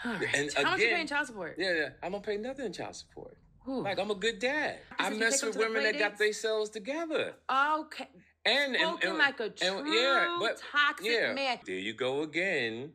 All right. And How much you again, paying child support? Yeah, I don't pay nothing in child support. Who? Like, I'm a good dad. I you mess take with them to the women that play got dates? themselves together. Okay. And like a true toxic man. There you go again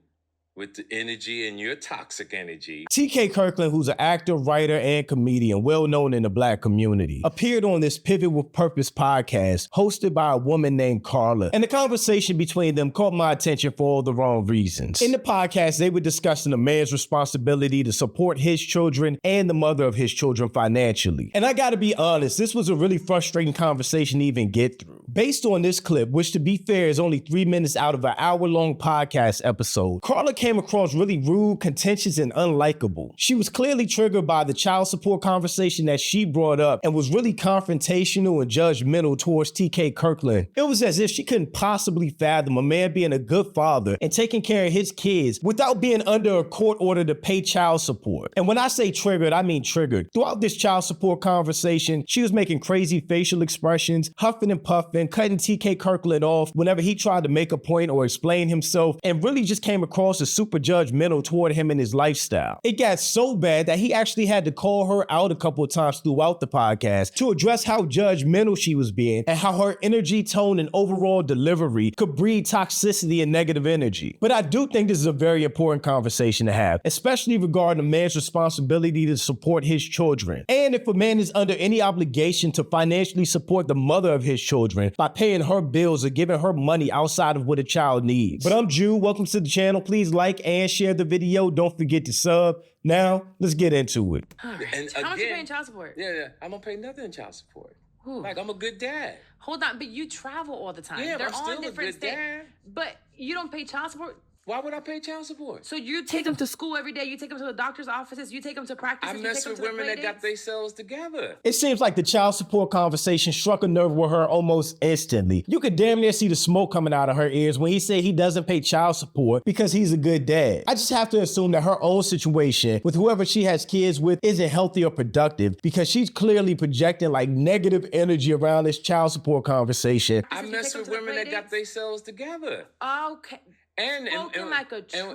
with the energy and your toxic energy. TK Kirkland, who's an actor, writer, and comedian well known in the Black community, appeared on this Pivot with Purpose podcast hosted by a woman named Carla, and the conversation between them caught my attention for all the wrong reasons. In the podcast, they were discussing a man's responsibility to support his children and the mother of his children financially. And I gotta be honest, this was a really frustrating conversation to even get through. Based on this clip, which to be fair is only 3 minutes out of an hour-long podcast episode, Carla came across really rude, contentious, and unlikable. She was clearly triggered by the child support conversation that she brought up and was really confrontational and judgmental towards TK Kirkland. It was as if she couldn't possibly fathom a man being a good father and taking care of his kids without being under a court order to pay child support. And when I say triggered, I mean triggered. Throughout this child support conversation, she was making crazy facial expressions, huffing and puffing, cutting TK Kirkland off whenever he tried to make a point or explain himself, and really just came across as super judgmental toward him and his lifestyle. It got so bad that he actually had to call her out a couple of times throughout the podcast to address how judgmental she was being and how her energy, tone, and overall delivery could breed toxicity and negative energy. But I do think this is a very important conversation to have, especially regarding a man's responsibility to support his children. And if a man is under any obligation to financially support the mother of his children by paying her bills or giving her money outside of what a child needs. But I'm Drew, welcome to the channel. Please like and share the video. Don't forget to sub. Now, let's get into it. All right. And how much you paying child support? Yeah, I don't pay nothing in child support. Who? Like, I'm a good dad. Hold on, but you travel all the time. Yeah, They're but I'm still on a different good states. dad. But you don't pay child support? Why would I pay child support? So you take them to school every day, you take them to the doctor's offices, you take them to practices, I you mess take them with to women the that got themselves together. It seems like the child support conversation struck a nerve with her almost instantly. You could damn near see the smoke coming out of her ears when he said he doesn't pay child support because he's a good dad. I just have to assume that her own situation with whoever she has kids with isn't healthy or productive because she's clearly projecting like negative energy around this child support conversation. I mess with women that got themselves together. Okay. And like a true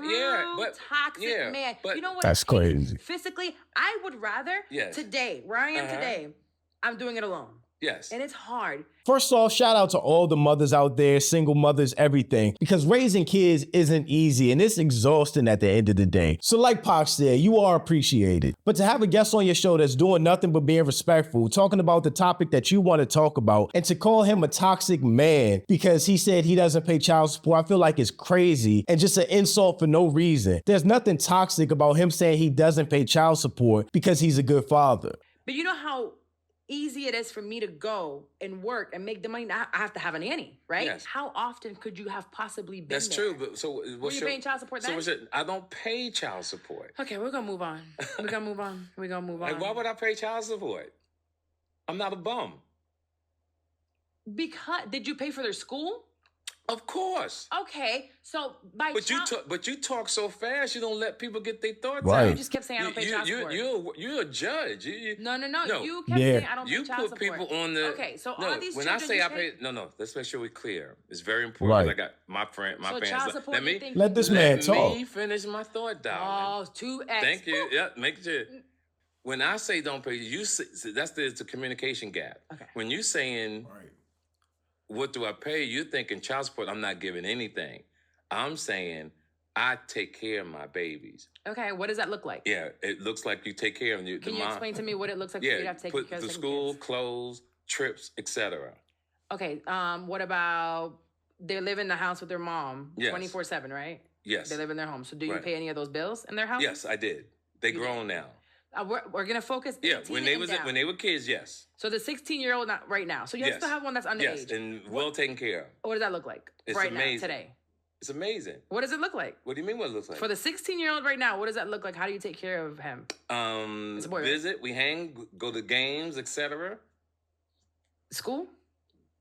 toxic man. But you know what? That's crazy. Physically, I would rather today, where I am today, I'm doing it alone. Yes. And it's hard. First off, shout out to all the mothers out there, single mothers, everything, because raising kids isn't easy and it's exhausting at the end of the day. So like Pac said, you are appreciated. But to have a guest on your show that's doing nothing but being respectful, talking about the topic that you want to talk about, and to call him a toxic man because he said he doesn't pay child support, I feel like it's crazy and just an insult for no reason. There's nothing toxic about him saying he doesn't pay child support because he's a good father. But you know how easy it is for me to go and work and make the money. I have to have a nanny, right? Yes. How often could you have possibly been That's there? true. But so were you paying child support then? I don't pay child support. Okay, we're gonna move on. We're gonna move on. Like, why would I pay child support? I'm not a bum. Because did you pay for their school? Of course. Okay, so but you talk so fast, you don't let people get their thoughts right. out. You just kept saying I don't pay child support. You're a judge. No. You kept saying I don't pay child support. You put people on the. Okay, so all these when children I say I pay, let's make sure we're clear. It's very important. Right. I got my fans. Child support, let this man talk. Let me finish my thought, darling. Oh, 2x. Thank you. Yeah, make sure. When I say don't pay, that's the communication gap. Okay. When you saying. Right. What do I pay? You're thinking child support, I'm not giving anything. I'm saying I take care of my babies. Okay, what does that look like? Yeah, it looks like you take care of them. Can you explain to me what it looks like for you to have to take care of the school, clothes, trips, etc. Okay, what about they live in the house with their mom 24/7, right? Yes. They live in their home. So do you pay any of those bills in their house? Yes, I did. They grown now. We're gonna focus. When they were kids, yes. So the 16-year-old not right now. So you still have one that's underage. Yes, and well taken care of. What does that look like now today? It's amazing. What does it look like? What do you mean? What it looks like for the 16-year-old right now? What does that look like? How do you take care of him? Visit. We hang. Go to games, etc. School?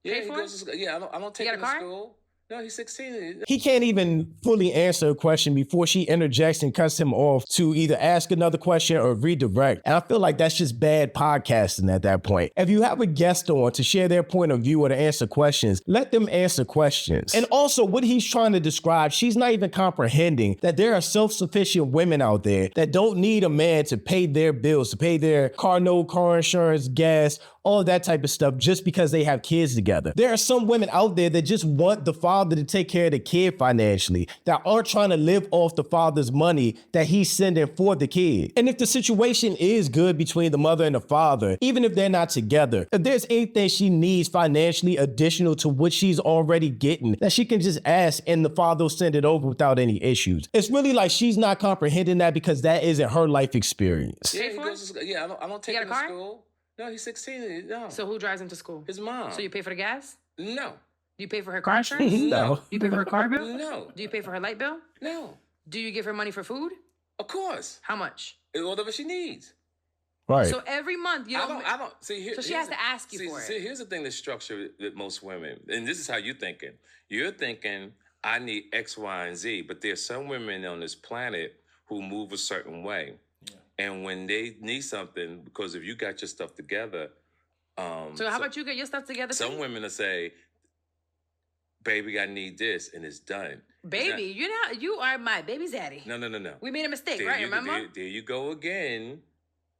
Yeah, he goes to school. Yeah, I don't take him to school. No, he's 16. He can't even fully answer a question before she interjects and cuts him off to either ask another question or redirect. And I feel like that's just bad podcasting at that point. If you have a guest on to share their point of view or to answer questions, let them answer questions. And also what he's trying to describe, she's not even comprehending that there are self-sufficient women out there that don't need a man to pay their bills, to pay their car note, car insurance, gas, all of that type of stuff just because they have kids together. There are some women out there that just want the father to take care of the kid financially, that aren't trying to live off the father's money that he's sending for the kid. And if the situation is good between the mother and the father, even if they're not together, if there's anything she needs financially additional to what she's already getting, that she can just ask and the father will send it over without any issues. It's really like she's not comprehending that because that isn't her life experience. Yeah, he goes to school. Yeah, I don't take him to school. No, he's 16. No. So who drives him to school? His mom. So you pay for the gas? No. Do you pay for her car insurance? No. Do you pay for her car bill? No. Do you pay for her light bill? No. Do you give her money for food? Of course. How much? Whatever she needs. Right. So every month you don't. I don't see. So she has to ask you for it. See, here's the thing that's structured with most women, and this is how you're thinking. You're thinking, I need X, Y, and Z, but there's some women on this planet who move a certain way, and when they need something, because if you got your stuff together. So how about you get your stuff together? Some women will say, "Baby, I need this," and it's done. Baby, you are my baby's daddy. No. We made a mistake, right? Remember? There you go again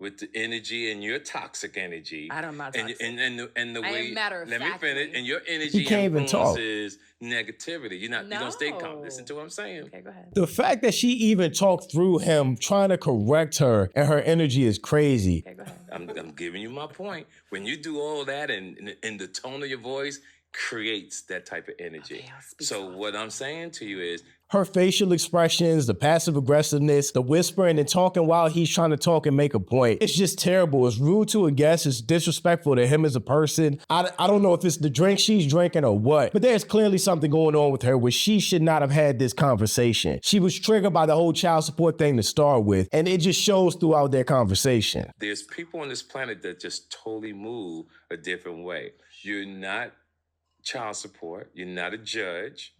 with the energy and your toxic energy. I'm not toxic. And the way. I am matter of Let factly. me finish. And your energy You can't even talk. influences negativity. You don't stay calm. Listen to what I'm saying. Okay, go ahead. The fact that she even talked through him trying to correct her and her energy is crazy. Okay, go ahead. I'm giving you my point. When you do all that and the tone of your voice creates that type of energy. Okay, I'll speak So soft. what I'm saying to you is, Her facial expressions, the passive aggressiveness, the whispering and talking while he's trying to talk and make a point. It's just terrible. It's rude to a guest. It's disrespectful to him as a person. I don't know if it's the drink she's drinking or what, but there's clearly something going on with her where she should not have had this conversation. She was triggered by the whole child support thing to start with, and it just shows throughout their conversation. there's people on this planet that just totally move a different way. You're not child support. You're not a judge.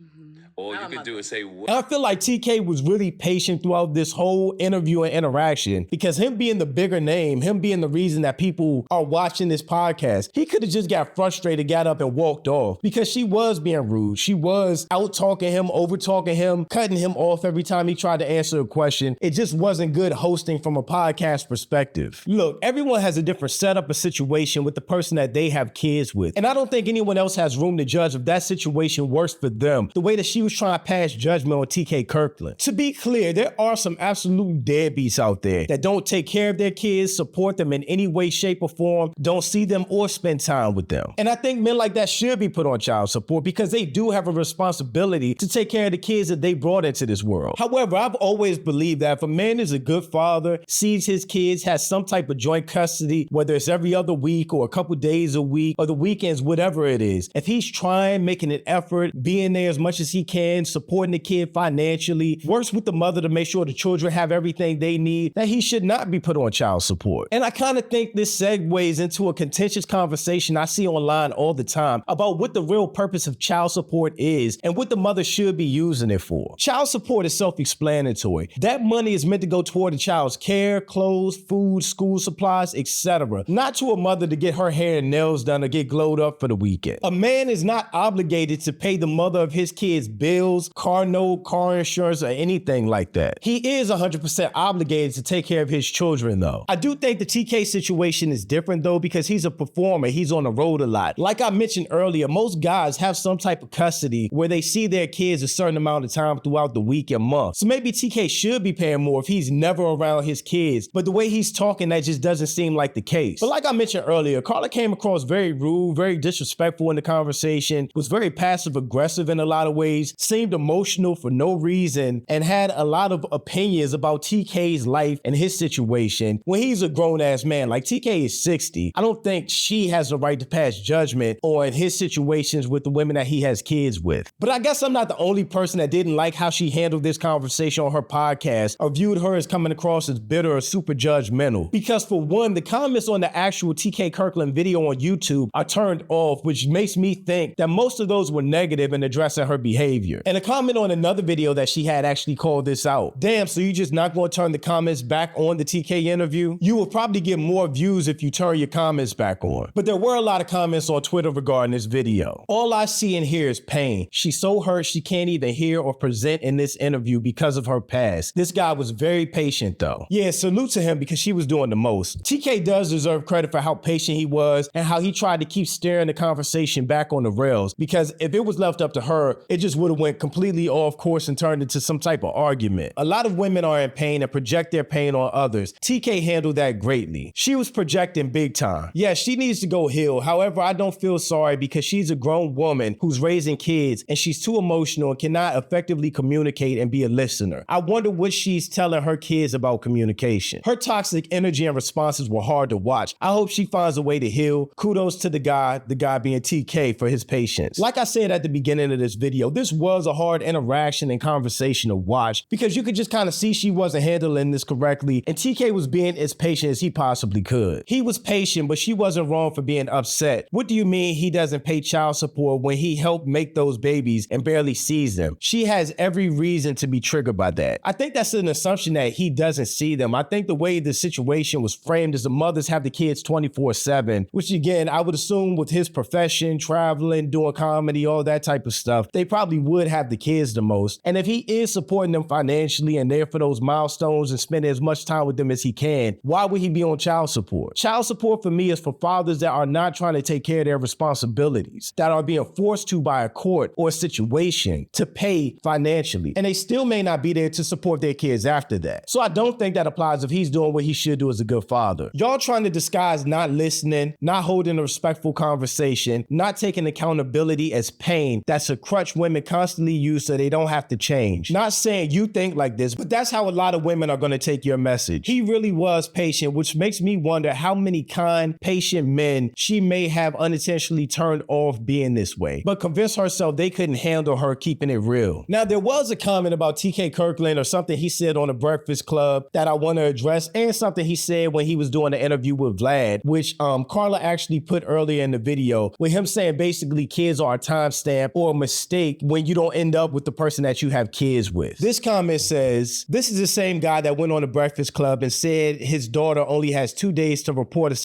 All you can do is say, And I feel like TK was really patient throughout this whole interview and interaction because him being the bigger name, him being the reason that people are watching this podcast, he could have just got frustrated, got up and walked off because she was being rude. She was out talking him, over talking him, cutting him off every time he tried to answer a question. It just wasn't good hosting from a podcast perspective. Look, everyone has a different setup or situation with the person that they have kids with. And I don't think anyone else has room to judge if that situation works for them, the way that she was trying to pass judgment on TK Kirkland. To be clear, there are some absolute deadbeats out there that don't take care of their kids, support them in any way, shape, or form, don't see them or spend time with them. And I think men like that should be put on child support because they do have a responsibility to take care of the kids that they brought into this world. However, I've always believed that if a man is a good father, sees his kids, has some type of joint custody, whether it's every other week or a couple days a week or the weekends, whatever it is, if he's trying, making an effort, being there as much as he can, supporting the kid financially, works with the mother to make sure the children have everything they need, that he should not be put on child support. And I kind of think this segues into a contentious conversation I see online all the time about what the real purpose of child support is and what the mother should be using it for. Child support is self-explanatory. That money is meant to go toward the child's care, clothes, food, school supplies, etc. Not to a mother to get her hair and nails done or get glowed up for the weekend. A man is not obligated to pay the mother of his kids' bills, car note, car insurance, or anything like that. He is 100% obligated to take care of his children though. I do think the TK situation is different though because he's a performer, he's on the road a lot. Like I mentioned earlier, most guys have some type of custody where they see their kids a certain amount of time throughout the week and month. So maybe TK should be paying more if he's never around his kids, but the way he's talking, that just doesn't seem like the case. But like I mentioned earlier, Carla came across very rude, very disrespectful in the conversation, was very passive aggressive in a lot of ways, seemed emotional for no reason, and had a lot of opinions about TK's life and his situation when he's a grown-ass man. Like TK is 60. I don't think she has the right to pass judgment on his situations with the women that he has kids with. But I guess I'm not the only person that didn't like how she handled this conversation on her podcast or viewed her as coming across as bitter or super judgmental. Because for one, the comments on the actual TK Kirkland video on YouTube are turned off, which makes me think think that most of those were negative in addressing her behavior. And a comment on another video that she had actually called this out. Damn, so you just not gonna turn the comments back on the TK interview? You will probably get more views if you turn your comments back on. But there were a lot of comments on Twitter regarding this video. All I see and hear is pain. She's so hurt she can't even hear or present in this interview because of her past. This guy was very patient though. Yeah, salute to him because she was doing the most. TK does deserve credit for how patient he was and how he tried to keep steering the conversation back on the rails, because if it was left up to her, it just would have went completely off course and turned into some type of argument. A lot of women are in pain and project their pain on others. TK handled that greatly. She was projecting big time. Yeah, she needs to go heal. However, I don't feel sorry because she's a grown woman who's raising kids and she's too emotional and cannot effectively communicate and be a listener. I wonder what she's telling her kids about communication. Her toxic energy and responses were hard to watch. I hope she finds a way to heal. Kudos to the guy being TK, for his patience. Like I said at the beginning of this video, this was a hard interaction and conversation to watch because you could just kind of see she wasn't handling this correctly and TK was being as patient as he possibly could. He was patient, but she wasn't wrong for being upset. What do you mean he doesn't pay child support when he helped make those babies and barely sees them? She has every reason to be triggered by that. I think that's an assumption that he doesn't see them. I think the way the situation was framed is the mothers have the kids 24/7, which again, I would assume with his profession, traveling, doing comedy, all that type of stuff, they probably would have the kids the most. And if he is supporting them financially and there for those milestones and spending as much time with them as he can, why would he be on child support? Child support for me is for fathers that are not trying to take care of their responsibilities, that are being forced to by a court or a situation to pay financially, and they still may not be there to support their kids after that. So I don't think that applies if he's doing what he should do as a good father. Y'all trying to disguise not listening, not holding a respectful conversation, not taking accountability as pain. That's a crutch women constantly use so they don't have to change. Not saying you think like this, but that's how a lot of women are going to take your message. He really was patient, which makes me wonder how many kind, patient men she may have unintentionally turned off being this way, but convinced herself they couldn't handle her keeping it real. Now, there was a comment about TK Kirkland or something he said on the Breakfast Club that I want to address, and something he said when he was doing the interview with Vlad, which Carla actually put earlier in the video, with him saying basically kids are a timestamp or a mistake when you don't end up with the person that you have kids with. This comment says, this is the same guy that went on the Breakfast Club and said his daughter only has 2 days to report a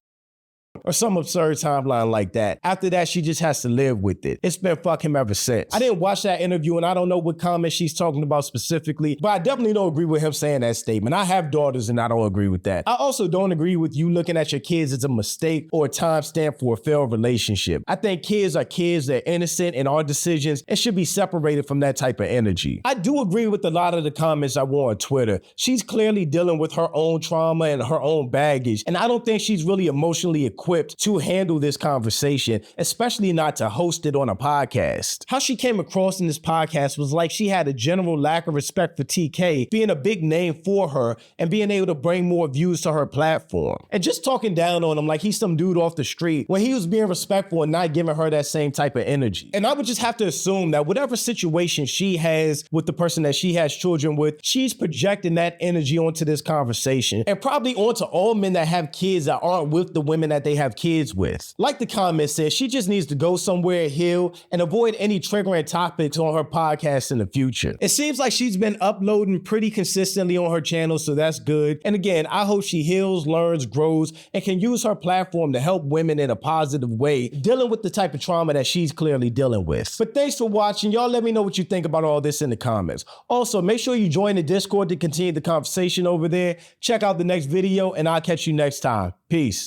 or some absurd timeline like that. After that, she just has to live with it. It's been fuck him ever since. I didn't watch that interview and I don't know what comment she's talking about specifically, but I definitely don't agree with him saying that statement. I have daughters and I don't agree with that. I also don't agree with you looking at your kids as a mistake or a timestamp for a failed relationship. I think kids are kids, they're innocent, and our decisions and should be separated from that type of energy. I do agree with a lot of the comments I wore on Twitter. She's clearly dealing with her own trauma and her own baggage, and I don't think she's really emotionally equipped to handle this conversation, especially not to host it on a podcast. How she came across in this podcast was like she had a general lack of respect for TK being a big name for her and being able to bring more views to her platform. And just talking down on him like he's some dude off the street when he was being respectful and not giving her that same type of energy. And I would just have to assume that whatever situation she has with the person that she has children with, she's projecting that energy onto this conversation and probably onto all men that have kids that aren't with the women that they have kids with. Like the comment says, she just needs to go somewhere, heal, and avoid any triggering topics on her podcast in the future. It seems like she's been uploading pretty consistently on her channel, so that's good. And again, I hope she heals, learns, grows, and can use her platform to help women in a positive way, dealing with the type of trauma that she's clearly dealing with. But thanks for watching. Y'all let me know what you think about all this in the comments. Also, make sure you join the Discord to continue the conversation over there. Check out the next video, and I'll catch you next time. Peace.